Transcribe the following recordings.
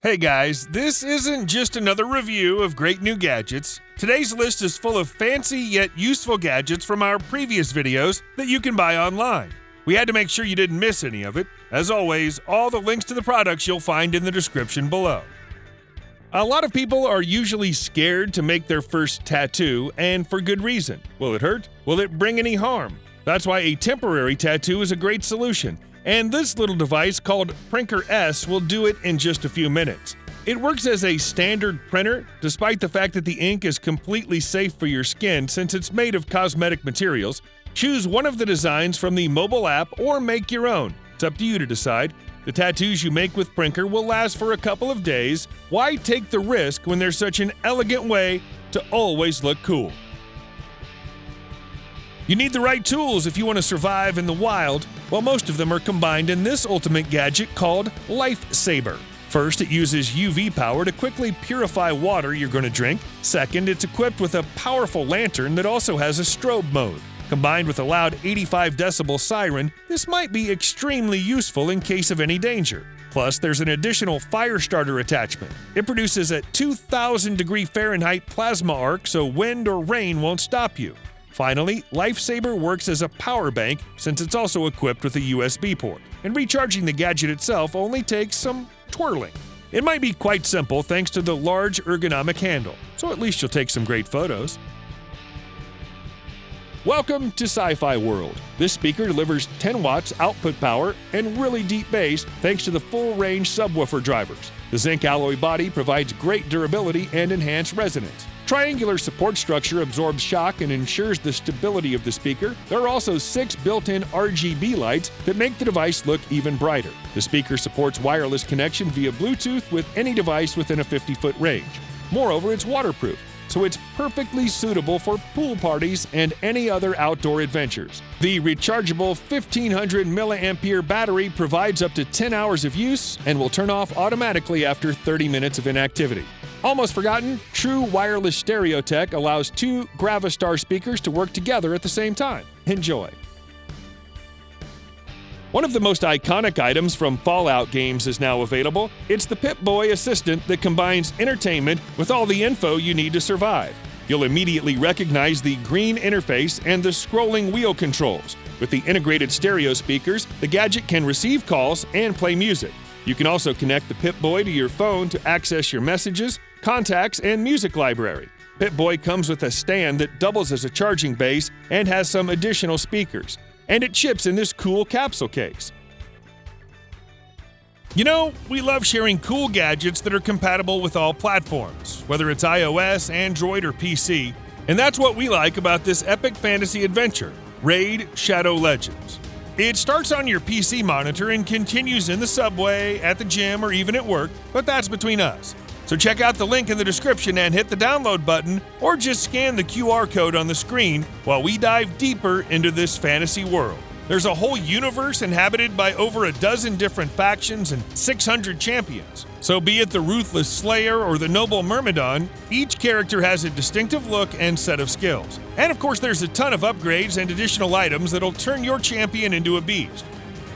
Hey guys, this isn't just another review of great new gadgets. Today's list is full of fancy yet useful gadgets from our previous videos that you can buy online. We had to make sure you didn't miss any of it. As always, all the links to the products you'll find in the description below. A lot of people are usually scared to make their first tattoo, and for good reason. Will it hurt? Will it bring any harm? That's why a temporary tattoo is a great solution. And this little device called Prinker S will do it in just a few minutes. It works as a standard printer, despite the fact that the ink is completely safe for your skin since it's made of cosmetic materials. Choose one of the designs from the mobile app or make your own. It's up to you to decide. The tattoos you make with Prinker will last for a couple of days. Why take the risk when there's such an elegant way to always look cool? You need the right tools if you want to survive in the wild. Well, most of them are combined in this ultimate gadget called Lifesaber. First, it uses UV power to quickly purify water you're going to drink. Second, it's equipped with a powerful lantern that also has a strobe mode. Combined with a loud 85 decibel siren, this might be extremely useful in case of any danger. Plus, there's an additional fire starter attachment. It produces a 2,000 degree Fahrenheit plasma arc so wind or rain won't stop you. Finally, Lifesaber works as a power bank since it's also equipped with a USB port, and recharging the gadget itself only takes some twirling. It might be quite simple thanks to the large ergonomic handle, so at least you'll take some great photos. Welcome to Sci-Fi World. This speaker delivers 10 watts output power and really deep bass thanks to the full-range subwoofer drivers. The zinc alloy body provides great durability and enhanced resonance. Triangular support structure absorbs shock and ensures the stability of the speaker. There are also 6 built-in RGB lights that make the device look even brighter. The speaker supports wireless connection via Bluetooth with any device within a 50-foot range. Moreover, it's waterproof, so it's perfectly suitable for pool parties and any other outdoor adventures. The rechargeable 1500 mAh battery provides up to 10 hours of use and will turn off automatically after 30 minutes of inactivity. Almost forgotten, true wireless stereo tech allows 2 Gravastar speakers to work together at the same time. Enjoy. One of the most iconic items from Fallout games is now available. It's the Pip-Boy Assistant that combines entertainment with all the info you need to survive. You'll immediately recognize the green interface and the scrolling wheel controls. With the integrated stereo speakers, the gadget can receive calls and play music. You can also connect the Pip-Boy to your phone to access your messages, contacts, and music library. Pip-Boy comes with a stand that doubles as a charging base and has some additional speakers. And it ships in this cool capsule case. You know, we love sharing cool gadgets that are compatible with all platforms, whether it's iOS, Android, or PC. And that's what we like about this epic fantasy adventure, Raid: Shadow Legends. It starts on your PC monitor and continues in the subway, at the gym, or even at work, but that's between us. So check out the link in the description and hit the download button, or just scan the QR code on the screen while we dive deeper into this fantasy world. There's a whole universe inhabited by over a dozen different factions and 600 champions. So be it the Ruthless Slayer or the Noble Myrmidon, each character has a distinctive look and set of skills. And of course there's a ton of upgrades and additional items that'll turn your champion into a beast.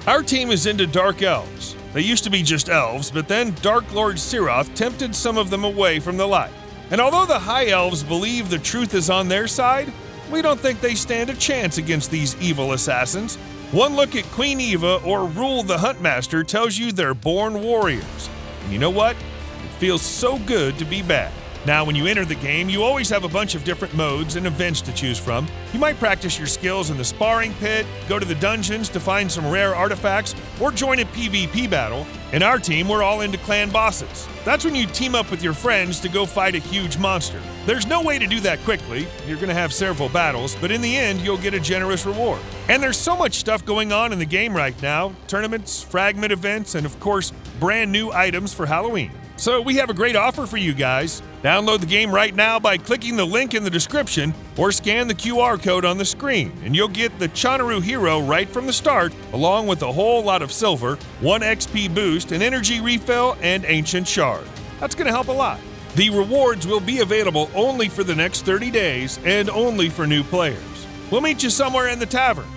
Our team is into Dark Elves. They used to be just elves, but then Dark Lord Siroth tempted some of them away from the light. And although the High Elves believe the truth is on their side, we don't think they stand a chance against these evil assassins. One look at Queen Eva or Rule the Huntmaster tells you they're born warriors. And you know what? It feels so good to be bad. Now, when you enter the game, you always have a bunch of different modes and events to choose from. You might practice your skills in the sparring pit, go to the dungeons to find some rare artifacts, or join a PvP battle. In our team, we're all into clan bosses. That's when you team up with your friends to go fight a huge monster. There's no way to do that quickly. You're going to have several battles, but in the end, you'll get a generous reward. And there's so much stuff going on in the game right now. Tournaments, fragment events, and of course, brand new items for Halloween. So we have a great offer for you guys. Download the game right now by clicking the link in the description or scan the QR code on the screen, and you'll get the Chanaru hero right from the start, along with a whole lot of silver, 1 XP boost, an energy refill, and ancient shard. That's going to help a lot. The rewards will be available only for the next 30 days and only for new players. We'll meet you somewhere in the tavern.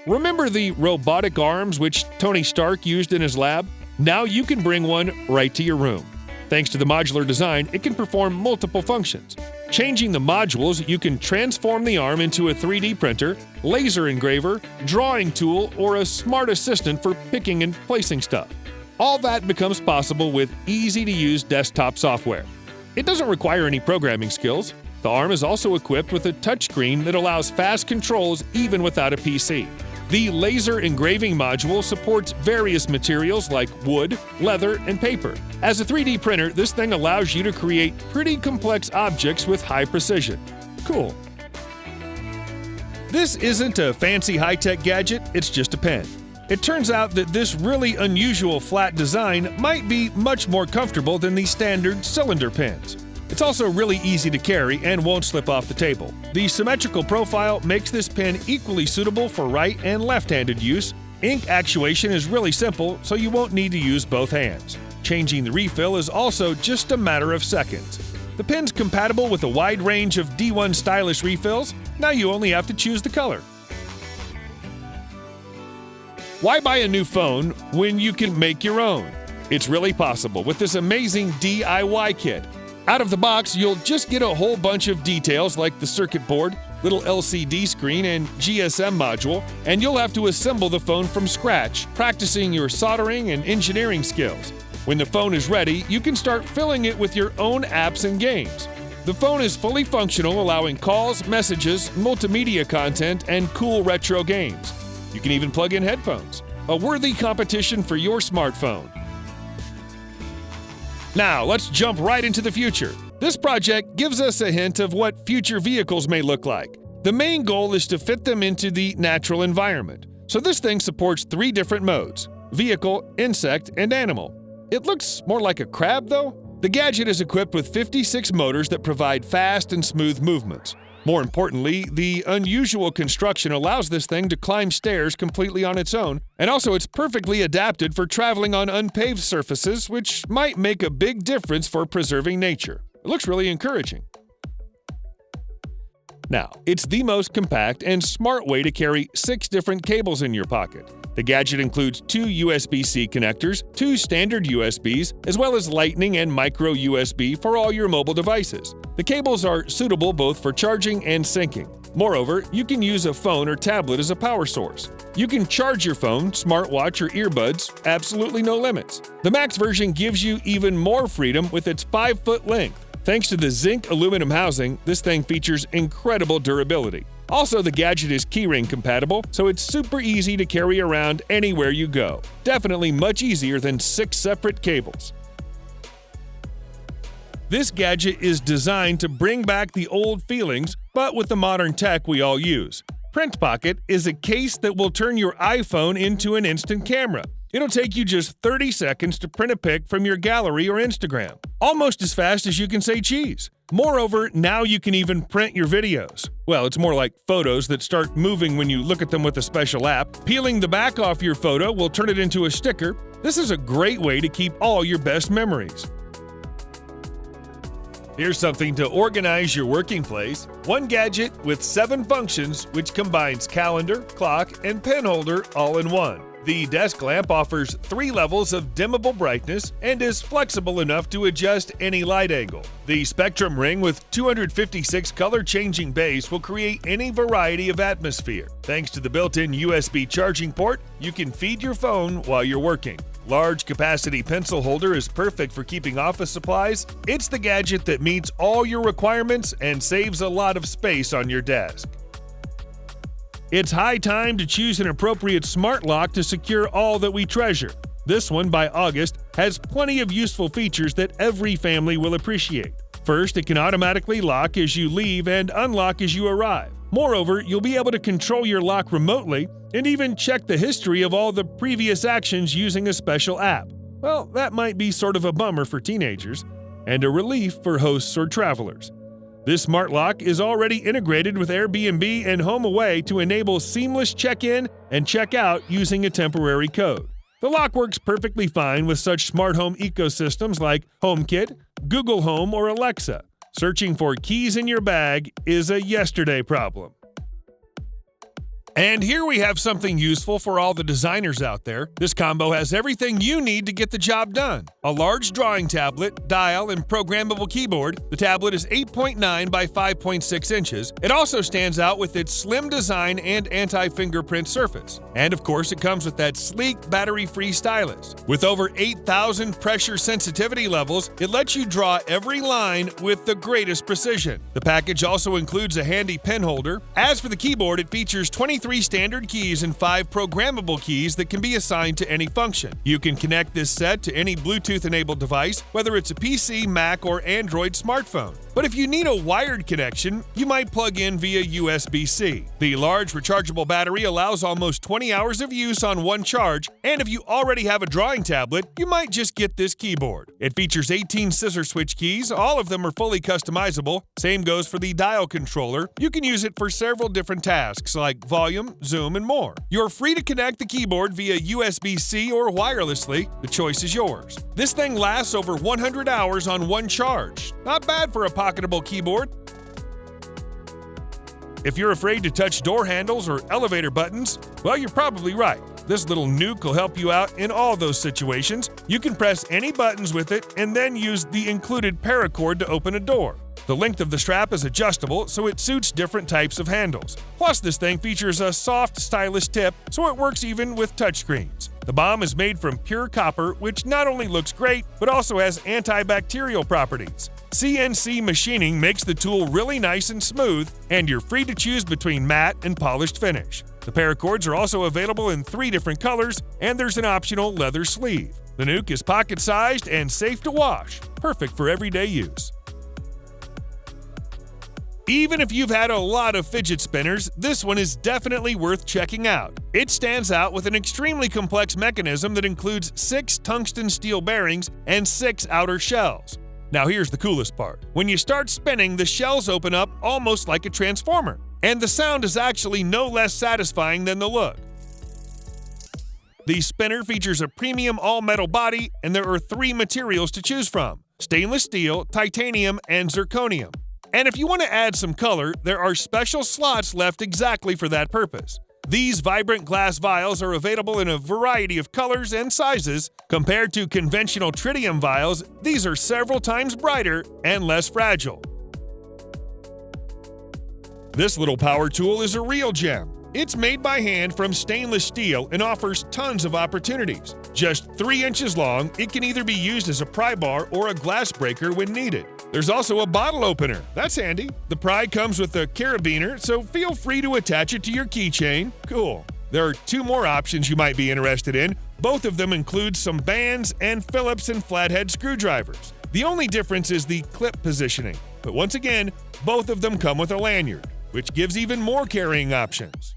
Remember the robotic arms which Tony Stark used in his lab? Now you can bring one right to your room. Thanks to the modular design, it can perform multiple functions. Changing the modules, you can transform the arm into a 3D printer, laser engraver, drawing tool, or a smart assistant for picking and placing stuff. All that becomes possible with easy-to-use desktop software. It doesn't require any programming skills. The arm is also equipped with a touchscreen that allows fast controls even without a PC. The laser engraving module supports various materials like wood, leather, and paper. As a 3D printer, this thing allows you to create pretty complex objects with high precision. Cool. This isn't a fancy high-tech gadget, it's just a pen. It turns out that this really unusual flat design might be much more comfortable than the standard cylinder pens. It's also really easy to carry and won't slip off the table. The symmetrical profile makes this pen equally suitable for right and left-handed use. Ink actuation is really simple, so you won't need to use both hands. Changing the refill is also just a matter of seconds. The pen's compatible with a wide range of D1 stylish refills. Now you only have to choose the color. Why buy a new phone when you can make your own? It's really possible with this amazing DIY kit. Out of the box, you'll just get a whole bunch of details like the circuit board, little LCD screen, and GSM module, and you'll have to assemble the phone from scratch, practicing your soldering and engineering skills. When the phone is ready, you can start filling it with your own apps and games. The phone is fully functional, allowing calls, messages, multimedia content, and cool retro games. You can even plug in headphones. A worthy competition for your smartphone. Now, let's jump right into the future. This project gives us a hint of what future vehicles may look like. The main goal is to fit them into the natural environment. So this thing supports 3 different modes: vehicle, insect, and animal. It looks more like a crab, though. The gadget is equipped with 56 motors that provide fast and smooth movements. More importantly, the unusual construction allows this thing to climb stairs completely on its own, and also it's perfectly adapted for traveling on unpaved surfaces, which might make a big difference for preserving nature. It looks really encouraging. Now, it's the most compact and smart way to carry 6 different cables in your pocket. The gadget includes 2 USB-C connectors, 2 standard USBs, as well as Lightning and micro USB for all your mobile devices. The cables are suitable both for charging and syncing. Moreover, you can use a phone or tablet as a power source. You can charge your phone, smartwatch, or earbuds, absolutely no limits. The Max version gives you even more freedom with its 5-foot length. Thanks to the zinc aluminum housing, this thing features incredible durability. Also, the gadget is keyring compatible, so it's super easy to carry around anywhere you go. Definitely much easier than 6 separate cables. This gadget is designed to bring back the old feelings, but with the modern tech we all use. Print Pocket is a case that will turn your iPhone into an instant camera. It'll take you just 30 seconds to print a pic from your gallery or Instagram, almost as fast as you can say cheese. Moreover, now you can even print your videos. Well, it's more like photos that start moving when you look at them with a special app. Peeling the back off your photo will turn it into a sticker. This is a great way to keep all your best memories. Here's something to organize your working place. One gadget with 7 functions, which combines calendar, clock, and pen holder all in one. The desk lamp offers 3 levels of dimmable brightness and is flexible enough to adjust any light angle. The Spectrum ring with 256 color-changing bays will create any variety of atmosphere. Thanks to the built-in USB charging port, you can feed your phone while you're working. Large capacity pencil holder is perfect for keeping office supplies. It's the gadget that meets all your requirements and saves a lot of space on your desk. It's high time to choose an appropriate smart lock to secure all that we treasure. This one, by August, has plenty of useful features that every family will appreciate. First, it can automatically lock as you leave and unlock as you arrive. Moreover, you'll be able to control your lock remotely and even check the history of all the previous actions using a special app. Well, that might be sort of a bummer for teenagers, and a relief for hosts or travelers. This smart lock is already integrated with Airbnb and HomeAway to enable seamless check-in and check-out using a temporary code. The lock works perfectly fine with such smart home ecosystems like HomeKit, Google Home, or Alexa. Searching for keys in your bag is a yesterday problem. And here we have something useful for all the designers out there. This combo has everything you need to get the job done. A large drawing tablet, dial, and programmable keyboard. The tablet is 8.9 by 5.6 inches. It also stands out with its slim design and anti-fingerprint surface. And of course, it comes with that sleek, battery-free stylus. With over 8,000 pressure sensitivity levels, it lets you draw every line with the greatest precision. The package also includes a handy pen holder. As for the keyboard, it features 23 standard keys and 5 programmable keys that can be assigned to any function. You can connect this set to any Bluetooth-enabled device, whether it's a PC, Mac, or Android smartphone. But if you need a wired connection, you might plug in via USB-C. The large rechargeable battery allows almost 20 hours of use on one charge, and if you already have a drawing tablet, you might just get this keyboard. It features 18 scissor switch keys, all of them are fully customizable. Same goes for the dial controller. You can use it for several different tasks like volume, zoom, and more. You're free to connect the keyboard via USB-C or wirelessly. The choice is yours. This thing lasts over 100 hours on one charge. Not bad for a pocketable keyboard. If you're afraid to touch door handles or elevator buttons, well, you're probably right. This little Nuke will help you out in all those situations. You can press any buttons with it and then use the included paracord to open a door. The length of the strap is adjustable, so it suits different types of handles. Plus, this thing features a soft, stylish tip, so it works even with touchscreens. The bomb is made from pure copper, which not only looks great, but also has antibacterial properties. CNC machining makes the tool really nice and smooth, and you're free to choose between matte and polished finish. The paracords are also available in 3 different colors, and there's an optional leather sleeve. The Nuke is pocket-sized and safe to wash, perfect for everyday use. Even if you've had a lot of fidget spinners, this one is definitely worth checking out. It stands out with an extremely complex mechanism that includes 6 tungsten steel bearings and 6 outer shells. Now here's the coolest part. When you start spinning, the shells open up almost like a transformer, and the sound is actually no less satisfying than the look. The spinner features a premium all-metal body, and there are 3 materials to choose from: stainless steel, titanium, and zirconium. And if you want to add some color, there are special slots left exactly for that purpose. These vibrant glass vials are available in a variety of colors and sizes. Compared to conventional tritium vials, these are several times brighter and less fragile. This little power tool is a real gem. It's made by hand from stainless steel and offers tons of opportunities. Just 3 inches long, it can either be used as a pry bar or a glass breaker when needed. There's also a bottle opener. That's handy. The pry comes with a carabiner, so feel free to attach it to your keychain. Cool. There are 2 more options you might be interested in. Both of them include some bands and Phillips and flathead screwdrivers. The only difference is the clip positioning. But once again, both of them come with a lanyard, which gives even more carrying options.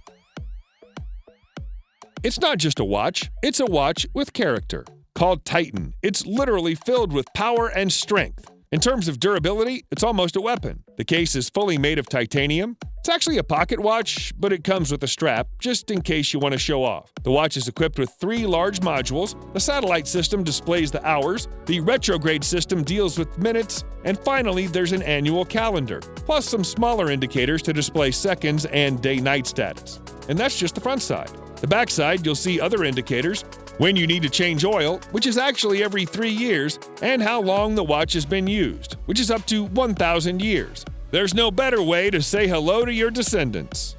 It's not just a watch, it's a watch with character. Called Titan, it's literally filled with power and strength. In terms of durability, it's almost a weapon. The case is fully made of titanium. It's actually a pocket watch, but it comes with a strap, just in case you want to show off. The watch is equipped with 3 large modules. The satellite system displays the hours, the retrograde system deals with minutes, and finally there's an annual calendar, plus some smaller indicators to display seconds and day-night status. And that's just the front side. The back side, you'll see other indicators, when you need to change oil, which is actually every 3 years, and how long the watch has been used, which is up to 1,000 years. There's no better way to say hello to your descendants.